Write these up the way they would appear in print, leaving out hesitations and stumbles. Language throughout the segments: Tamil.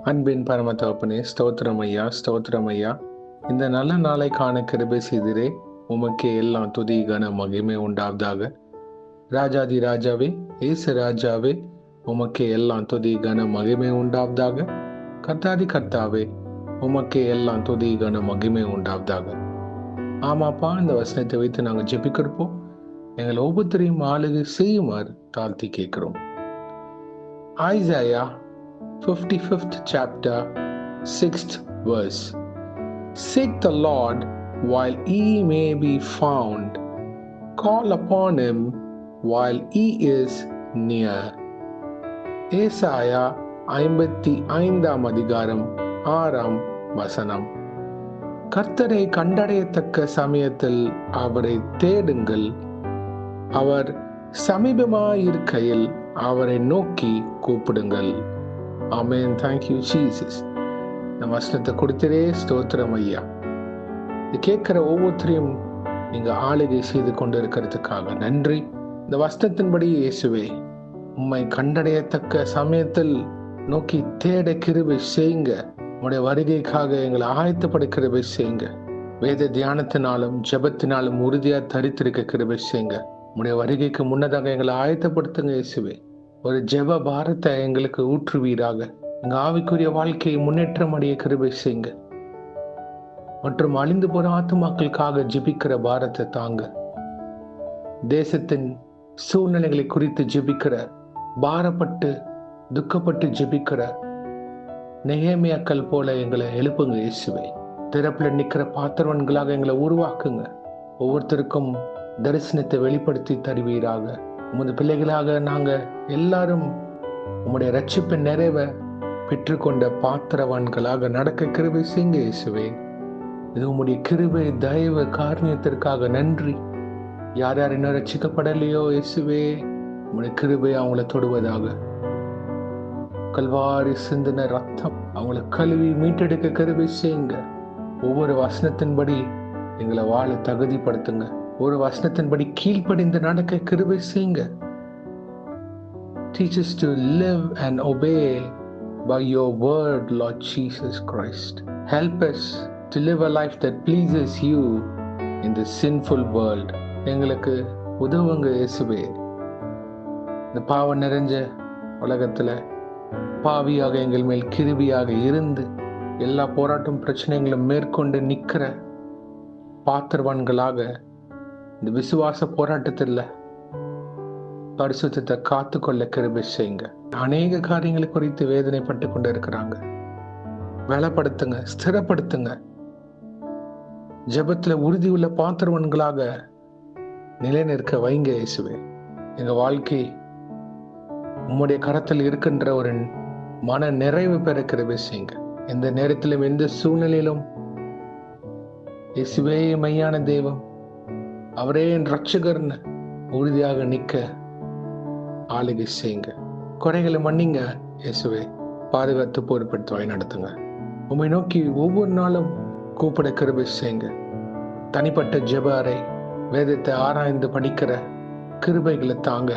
அன்பின் பரம தகப்பனே, ஸ்தோத்திரம் ஐயா, ஸ்தோத்திரம் ஐயா. இந்த நல்ல நாளை காண கிருபை செய்திரே. உமக்கே எல்லாம் துதி கன மகிமை உண்டாவதாக. ராஜாதி ராஜாவே, ஏசு ராஜாவே, உமக்கே எல்லாம் துதி கன மகிமை உண்டாவதாக. கர்த்தாதி கர்த்தாவே, உமக்கே எல்லாம் துதி கன மகிமை உண்டாவதாக. ஆமாப்பா, இந்த வசனத்தை வைத்து நாங்கள் ஜெபிக்கிறப்போம். எங்கள் ஒவ்வொருத்தரையும் ஆளுகை செய்யுமாறு தாழ்த்தி கேட்கிறோம். Isaiah 55th chapter, 6th verse. Seek the Lord while he may be found. Call upon him while he is near. ஏசாயா 55ஆம் அதிகாரம் 6ஆம் வசனம். கர்த்தரை கண்டடையத்தக்க சமயத்தில் அவரை தேடுங்கள். அவர் சமீபமாயிருக்கையில் அவரை நோக்கி கூப்பிடுங்கள். ஆமென். Thank you Jesus. இந்த வசனத்தை கொடுத்திரே, ஸ்தோத்திரம் ஐயா. இது கேட்கிற ஒவ்வொருத்தரையும் நீங்க ஆளுகை செய்து கொண்டு இருக்கிறதுக்காக நன்றி. இந்த வசனத்தின்படி இயேசுவே, உம்மை கண்டடையத்தக்க சமயத்தில் நோக்கி தேட கிருபை செய்யுங்க. உம்முடைய வருகைக்காக எங்களை ஆயத்தப்பட கிருபை செய்யுங்க. வேத தியானத்தினாலும் ஜெபத்தினாலும் உறுதியா தரித்திருக்க கிருபை செய்யுங்க. உம்முடைய வருகைக்கு முன்னதாக எங்களை ஆயத்தப்படுத்துங்க இயேசுவே. ஒரு ஜெப பாரத்தை எங்களுக்கு ஊற்றுவீராக. எங்க ஆவிக்குரிய வாழ்க்கையை முன்னேற்றம் அடைய கிருபை செய்யுங்க. மற்றும் அழிந்து போற ஆத்துமாக்களுக்காக ஜெபிக்கிற பாரத்தை தாங்க. தேசத்தின் சூழ்நிலைகளை குறித்து ஜெபிக்கிற, பாரப்பட்டு துக்கப்பட்டு ஜெபிக்கிற நெகேமியாக்கள் போல எங்களை எழுப்புங்க இயேசுவே. திறப்புல நிக்கிற பாத்திரவன்களாக எங்களை உருவாக்குங்க. ஒவ்வொருத்தருக்கும் தரிசனத்தை வெளிப்படுத்தி தருவீராக. உமது பிள்ளைகளாக நாங்க எல்லாரும் உம்முடைய ரட்சிப்பின் நிறைவை பெற்றுக்கொண்ட பாத்திரவான்களாக நடக்க கிருபை செய்யுங்க இயேசுவே. இது உம்முடைய கிருபை தயவு காரணத்திற்காக நன்றி. யார் யார் இன்னும் ரட்சிக்கப்படலையோ இயேசுவே, உம்முடைய கிருபை அவங்கள தொடுவதாக. கல்வாரி சிந்தின ரத்தம் அவங்கள கழுவி மீட்டெடுக்க கிருபை செய்யுங்க. ஒவ்வொரு வசனத்தின்படி எங்களை வாழ தகுதிப்படுத்துங்க. ஒரு வசனத்தின்படி கீழ்ப்படிந்து நடக்க கிருபை செய்யுங்க. Teach us to live and obey by your word, Lord Jesus Christ. Help us to live a life that pleases you in this sinful world. எங்களுக்கு உதவுங்க இயேசுவே. இந்த பாவம் நிறைஞ்ச உலகத்துல பாவியாக எங்கள் மேல் கிருபியாக இருந்து எல்லா போராட்டம் பிரச்சனைகளும் மேற்கொண்டு நிக்கிற பாத்திரவான்களாக இந்த விசுவாச போராட்டத்தில் பரிசுத்தத்தை காத்துக்கொள்ள கிருபை செய்யுங்க. அநேக காரியங்களை குறித்து வேதனைப்பட்டு கொண்டு இருக்கிறாங்க. பலப்படுத்துங்க, ஸ்திரப்படுத்துங்க. ஜெபத்துல உறுதி உள்ள பாத்திரவன்களாக நிலைநிற்க வைங்க இயேசுவே. எங்க வாழ்க்கை உம்முடைய கரத்தில் இருக்கின்ற ஒரு மன நிறைவு பெற கிருபை செய்யுங்க. எந்த நேரத்திலும் எந்த சூழ்நிலையிலும் இயேசுவே மெய்யான தெய்வம், அவரே என் ரட்சகர்னு உறுதியாக நிற்க ஆளுகை செய்யுங்க. குறைகளை மன்னிங்க இயேசுவே. பாதுகாத்து பொறுப்படுத்தி வழி நடத்துங்க. உம்மை நோக்கி ஒவ்வொரு நாளும் கூப்பிட கிருபை செய்யுங்க. தனிப்பட்ட ஜெப அறை, வேதத்தை ஆராய்ந்து படிக்கிற கிருபைகளை தாங்க.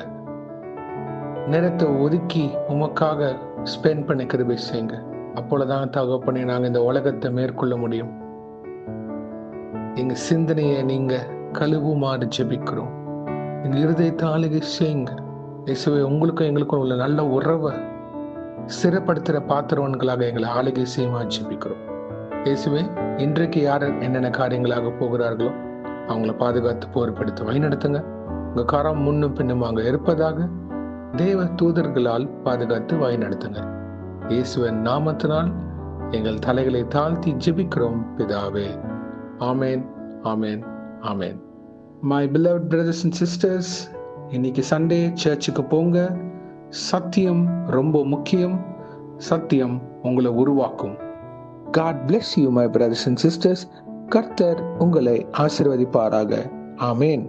நேரத்தை ஒதுக்கி உமக்காக ஸ்பெண்ட் பண்ண கிருபை செய்யுங்க. அப்பொழுதுதான் தகப்பனே நாங்கள் இந்த உலகத்தை மேற்கொள்ள முடியும். எங்க சிந்தனையை நீங்க கழுவுமாறு ஜெபிக்கிறோம். எங்க இருதயத்தை ஆளுகை செய்யுங்க இயேசுவே. உங்களுக்கும் எங்களுக்கும் உள்ள நல்ல உறவை சிறப்படுத்துகிற பாத்திரவன்களாக எங்களை ஆளுகை செய்யுமாறு ஜெபிக்கிறோம் இயேசுவே. இன்றைக்கு யார் என்னென்ன காரியங்களாக போகிறார்களோ அவங்கள பாதுகாத்து பொறுப்படுத்தி வழிநடத்துங்க. உங்க கரம் முன்னும் பின்னுமாக இருப்பதாக தேவ தூதர்களால் பாதுகாத்து வழிநடத்துங்க. இயேசுவின் நாமத்தினால் எங்கள் தலைகளை தாழ்த்தி ஜெபிக்கிறோம் பிதாவே. ஆமேன், ஆமேன், ஆமேன். My beloved brothers and sisters, இன்னைக்கு சண்டே சர்ச்சுக்கு போங்க. சத்தியம் ரொம்ப முக்கியம். சத்தியம் உங்களை உருவாக்கும். God bless you my brothers and sisters. கர்த்தர் உங்களை ஆசீர்வதிப்பாராக. ஆமேன்.